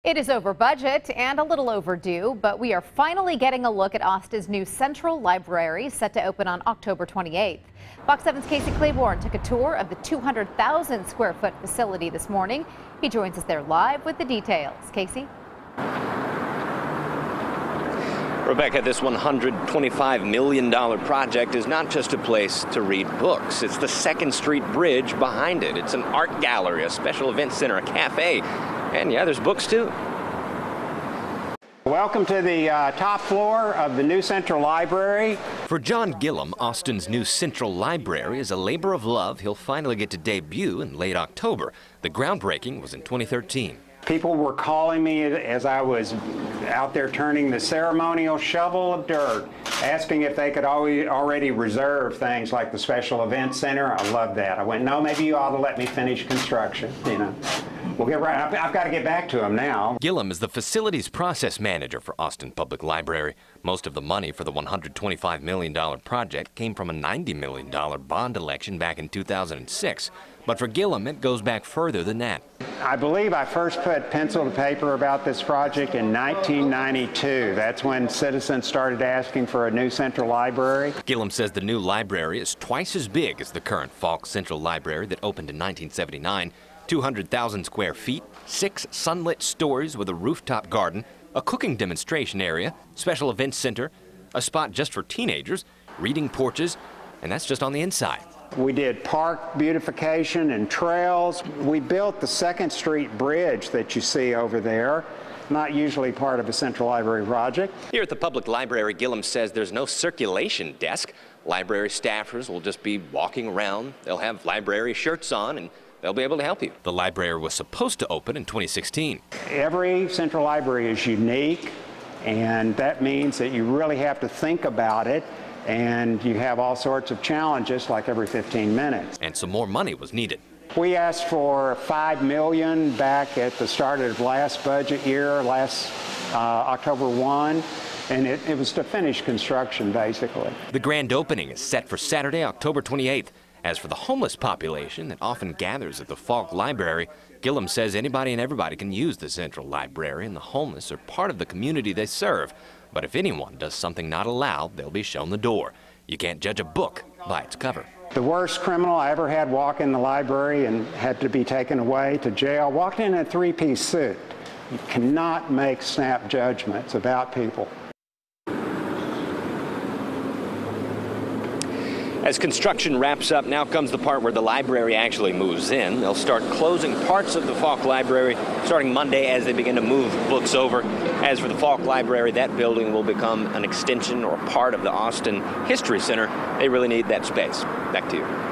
It is over budget and a little overdue, but we are finally getting a look at Austin's new Central Library, set to open on October 28th. Fox 7's Casey Claiborne took a tour of the 200,000 square foot facility this morning. He joins us there live with the details. Casey? Rebecca, this $125 million project is not just a place to read books. It's the 2nd Street Bridge behind it. It's an art gallery, a special event center, a cafe, and yeah, there's books too. Welcome to the top floor of the new Central Library. For John Gillum, Austin's new Central Library is a labor of love he'll finally get to debut in late October. The groundbreaking was in 2013. People were calling me as I was out there turning the ceremonial shovel of dirt, asking if they could already reserve things like the special event center. I love that. I went, no, maybe you ought to let me finish construction, We'll get right. I've got to get back to them now. Gillum is the facilities process manager for Austin Public Library. Most of the money for the $125 million project came from a $90 million bond election back in 2006. But for Gillum, it goes back further than that. I believe I first put pencil to paper about this project in 1992. That's when citizens started asking for a new Central Library. Gillum says the new library is twice as big as the current Falk Central Library that opened in 1979. 200,000 square feet, 6 sunlit stories with a rooftop garden, a cooking demonstration area, special events center, a spot just for teenagers, reading porches, and that's just on the inside. We did park beautification and trails. We built the 2nd Street Bridge that you see over there, not usually part of a Central Library project. Here at the public library, Gillum says there's no circulation desk. Library staffers will just be walking around. They'll have library shirts on and they'll be able to help you. The library was supposed to open in 2016. Every Central Library is unique, and that means that you really have to think about it, and you have all sorts of challenges like every 15 minutes. And some more money was needed. We asked for $5 million back at the start of last budget year, last October 1. And it was to finish construction, basically. The grand opening is set for Saturday, October 28th. As for the homeless population that often gathers at the Falk Library, Gillum says anybody and everybody can use the Central Library, and the homeless are part of the community they serve. But if anyone does something not allowed, they'll be shown the door. You can't judge a book by its cover. The worst criminal I ever had walk in the library and had to be taken away to jail walked in a 3-piece suit. You cannot make snap judgments about people. As construction wraps up, now comes the part where the library actually moves in. They'll start closing parts of the Falk Library starting Monday as they begin to move books over. As for the Falk Library, that building will become an extension or part of the Austin History Center. They really need that space. Back to you.